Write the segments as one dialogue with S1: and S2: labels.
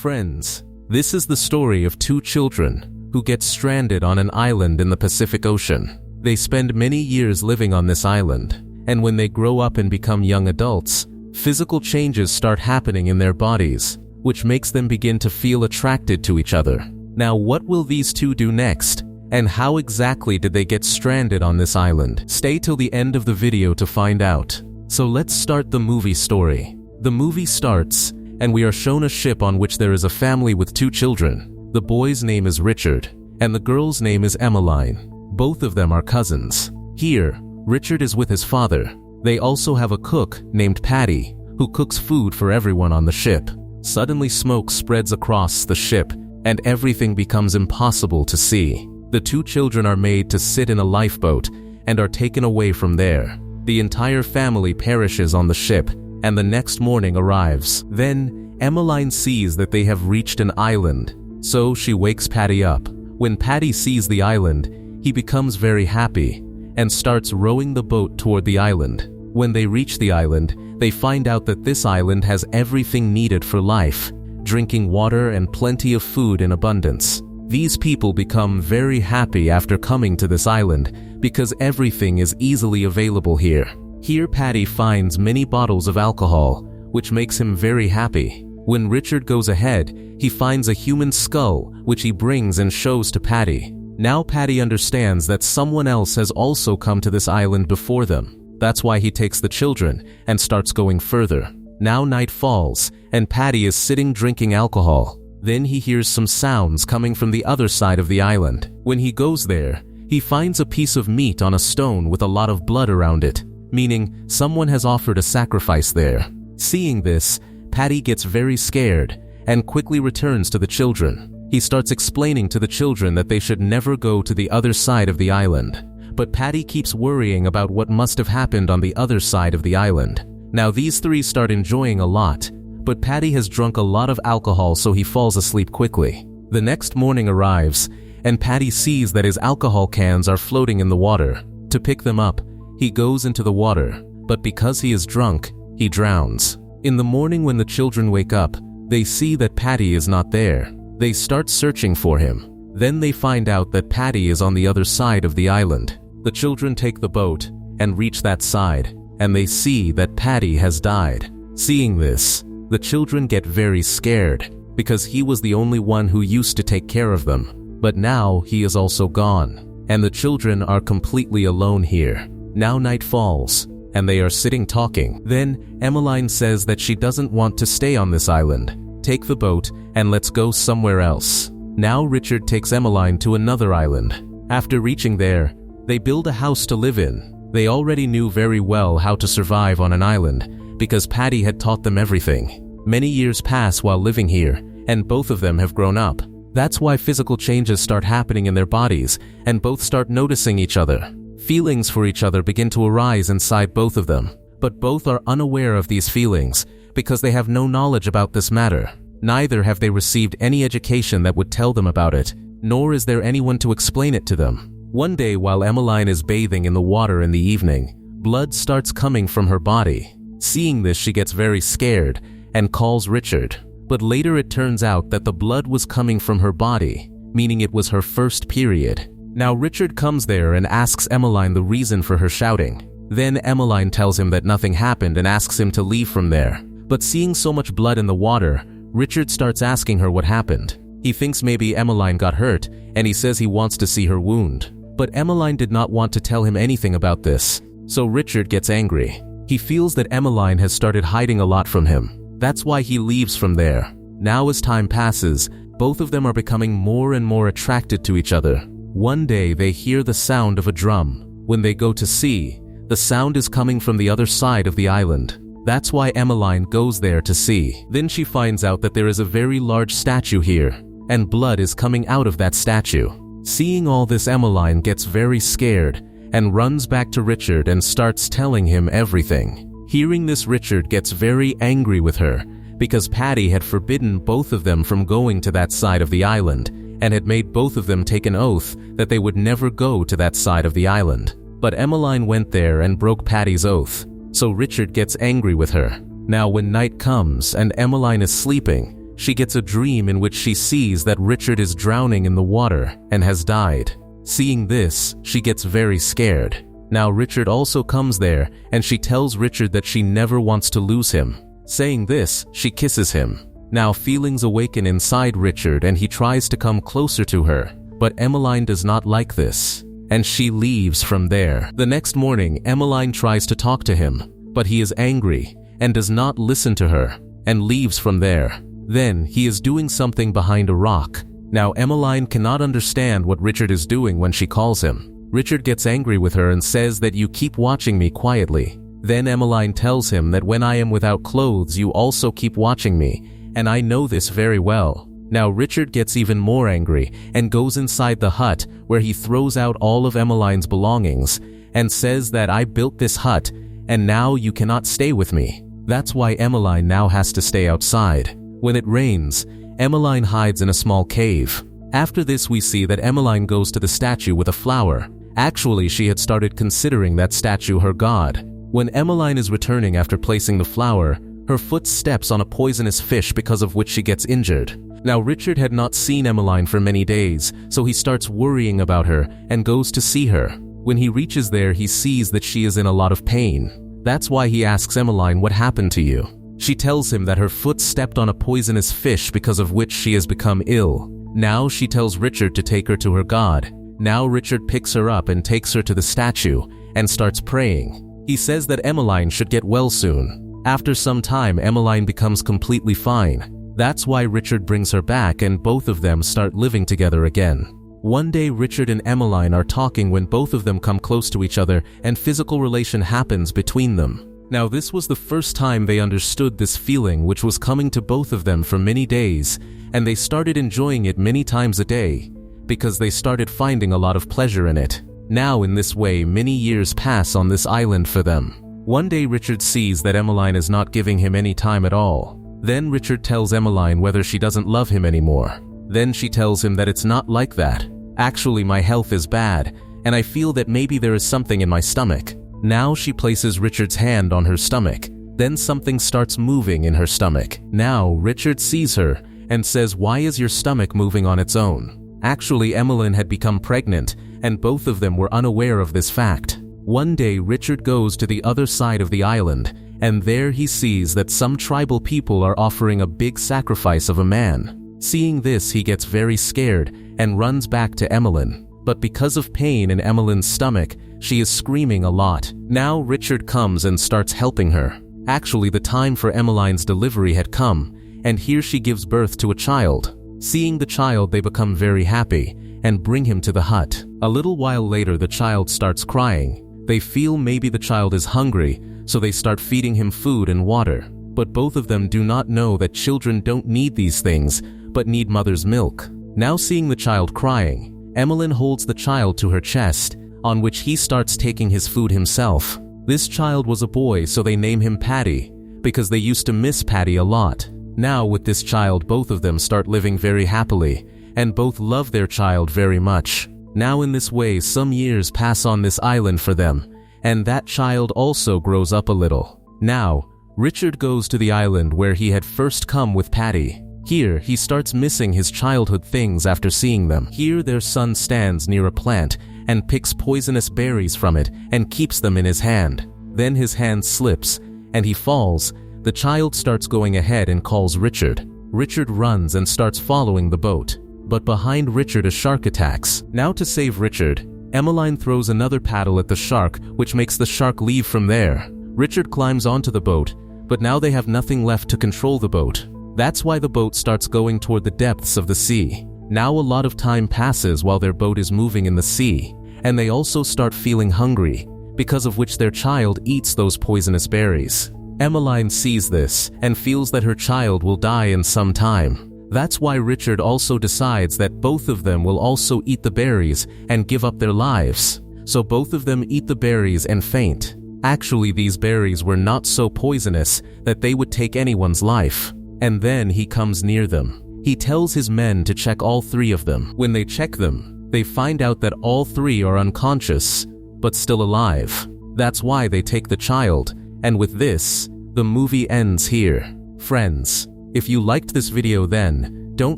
S1: friends, this is the story of two children who get stranded on an island in the Pacific Ocean. They spend many years living on this island, and when they grow up and become young adults, physical changes start happening in their bodies, which makes them begin to feel attracted to each other. Now, what will these two do next? And how exactly did they get stranded on this island? Stay till the end of the video to find out. So let's start the movie story. The movie starts, and we are shown a ship on which there is a family with two children. The boy's name is Richard, and the girl's name is Emmeline. Both of them are cousins. Here, Richard is with his father. They also have a cook named Patty, who cooks food for everyone on the ship. Suddenly, smoke spreads across the ship, and everything becomes impossible to see. The two children are made to sit in a lifeboat and are taken away from there. The entire family perishes on the ship, and the next morning arrives. Then, Emmeline sees that they have reached an island, so she wakes Patty up. When Patty sees the island, he becomes very happy and starts rowing the boat toward the island. When they reach the island, they find out that this island has everything needed for life, drinking water and plenty of food in abundance. These people become very happy after coming to this island because everything is easily available here. Here Patty finds many bottles of alcohol, which makes him very happy. When Richard goes ahead, he finds a human skull, which he brings and shows to Patty. Now Patty understands that someone else has also come to this island before them. That's why he takes the children and starts going further. Now night falls, and Patty is sitting drinking alcohol. Then he hears some sounds coming from the other side of the island. When he goes there, he finds a piece of meat on a stone with a lot of blood around it, meaning someone has offered a sacrifice there. Seeing this, Patty gets very scared and quickly returns to the children. He starts explaining to the children that they should never go to the other side of the island. But Patty keeps worrying about what must have happened on the other side of the island. Now these three start enjoying a lot, but Patty has drunk a lot of alcohol, so he falls asleep quickly. The next morning arrives, and Patty sees that his alcohol cans are floating in the water. To pick them up, he goes into the water, but because he is drunk, he drowns. In the morning when the children wake up, they see that Patty is not there. They start searching for him. Then they find out that Patty is on the other side of the island. The children take the boat and reach that side, and they see that Patty has died. Seeing this, the children get very scared because he was the only one who used to take care of them. But now he is also gone, and the children are completely alone here. Now night falls, and they are sitting talking. Then Emmeline says that she doesn't want to stay on this island. Take the boat and let's go somewhere else. Now Richard takes Emmeline to another island. After reaching there, they build a house to live in. They already knew very well how to survive on an island because Patty had taught them everything. Many years pass while living here, and both of them have grown up. That's why physical changes start happening in their bodies, and both start noticing each other. Feelings for each other begin to arise inside both of them, but both are unaware of these feelings because they have no knowledge about this matter. Neither have they received any education that would tell them about it, nor is there anyone to explain it to them. One day while Emmeline is bathing in the water in the evening, blood starts coming from her body. Seeing this, she gets very scared and calls Richard. But later it turns out that the blood was coming from her body, meaning it was her first period. Now Richard comes there and asks Emmeline the reason for her shouting. Then Emmeline tells him that nothing happened and asks him to leave from there. But seeing so much blood in the water, Richard starts asking her what happened. He thinks maybe Emmeline got hurt, and he says he wants to see her wound. But Emmeline did not want to tell him anything about this, so Richard gets angry. He feels that Emmeline has started hiding a lot from him. That's why he leaves from there. Now as time passes, both of them are becoming more and more attracted to each other. One day they hear the sound of a drum. When they go to see, the sound is coming from the other side of the island. That's why Emmeline goes there to see. Then she finds out that there is a very large statue here, and blood is coming out of that statue. Seeing all this, Emmeline gets very scared and runs back to Richard and starts telling him everything. Hearing this, Richard gets very angry with her because Patty had forbidden both of them from going to that side of the island and had made both of them take an oath that they would never go to that side of the island. But Emmeline went there and broke Patty's oath, so Richard gets angry with her. Now when night comes and Emmeline is sleeping, she gets a dream in which she sees that Richard is drowning in the water and has died. Seeing this, she gets very scared. Now Richard also comes there, and she tells Richard that she never wants to lose him. Saying this, she kisses him. Now feelings awaken inside Richard and he tries to come closer to her, but Emmeline does not like this, and she leaves from there. The next morning, Emmeline tries to talk to him, but he is angry and does not listen to her and leaves from there. Then he is doing something behind a rock. Now Emmeline cannot understand what Richard is doing when she calls him. Richard gets angry with her and says that you keep watching me quietly. Then Emmeline tells him that when I am without clothes you also keep watching me, and I know this very well. Now Richard gets even more angry and goes inside the hut where he throws out all of Emmeline's belongings and says that I built this hut and now you cannot stay with me. That's why Emmeline now has to stay outside. When it rains, Emmeline hides in a small cave. After this we see that Emmeline goes to the statue with a flower. Actually, she had started considering that statue her god. When Emmeline is returning after placing the flower, her foot steps on a poisonous fish because of which she gets injured. Now Richard had not seen Emmeline for many days, so he starts worrying about her and goes to see her. When he reaches there, he sees that she is in a lot of pain. That's why he asks Emmeline, what happened to you? She tells him that her foot stepped on a poisonous fish because of which she has become ill. Now she tells Richard to take her to her god. Now Richard picks her up and takes her to the statue and starts praying. He says that Emmeline should get well soon. After some time, Emmeline becomes completely fine. That's why Richard brings her back and both of them start living together again. One day Richard and Emmeline are talking when both of them come close to each other and physical relation happens between them. Now this was the first time they understood this feeling which was coming to both of them for many days, and they started enjoying it many times a day because they started finding a lot of pleasure in it. Now in this way many years pass on this island for them. One day Richard sees that Emmeline is not giving him any time at all. Then Richard tells Emmeline whether she doesn't love him anymore. Then she tells him that it's not like that. Actually, my health is bad, and I feel that maybe there is something in my stomach. Now she places Richard's hand on her stomach. Then something starts moving in her stomach. Now Richard sees her and says, why is your stomach moving on its own? Actually, Emmeline had become pregnant, and both of them were unaware of this fact. One day Richard goes to the other side of the island, and there he sees that some tribal people are offering a big sacrifice of a man. Seeing this, he gets very scared and runs back to Emmeline. But because of pain in Emmeline's stomach, she is screaming a lot. Now Richard comes and starts helping her. Actually, the time for Emmeline's delivery had come, and here she gives birth to a child. Seeing the child, they become very happy and bring him to the hut. A little while later, the child starts crying. They feel maybe the child is hungry, so they start feeding him food and water. But both of them do not know that children don't need these things, but need mother's milk. Now seeing the child crying, Emmeline holds the child to her chest, on which he starts taking his food himself. This child was a boy, so they name him Patty, because they used to miss Patty a lot. Now with this child, both of them start living very happily, and both love their child very much. Now in this way, some years pass on this island for them, and that child also grows up a little. Now, Richard goes to the island where he had first come with Patty. Here, he starts missing his childhood things after seeing them. Here, their son stands near a plant and picks poisonous berries from it and keeps them in his hand. Then his hand slips, and he falls. The child starts going ahead and calls Richard. Richard runs and starts following the boat. But behind Richard, a shark attacks. Now to save Richard, Emmeline throws another paddle at the shark, which makes the shark leave from there. Richard climbs onto the boat, but now they have nothing left to control the boat. That's why the boat starts going toward the depths of the sea. Now a lot of time passes while their boat is moving in the sea, and they also start feeling hungry, because of which their child eats those poisonous berries. Emmeline sees this and feels that her child will die in some time. That's why Richard also decides that both of them will also eat the berries and give up their lives. So both of them eat the berries and faint. Actually, these berries were not so poisonous that they would take anyone's life. And then he comes near them. He tells his men to check all three of them. When they check them, they find out that all three are unconscious, but still alive. That's why they take the child, and with this, the movie ends here. Friends, If you liked this video then, don't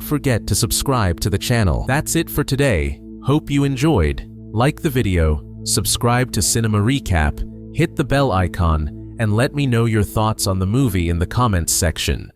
S1: forget to subscribe to the channel. That's it for today. Hope you enjoyed. Like the video, subscribe to Cinema Recap, hit the bell icon, and let me know your thoughts on the movie in the comments section.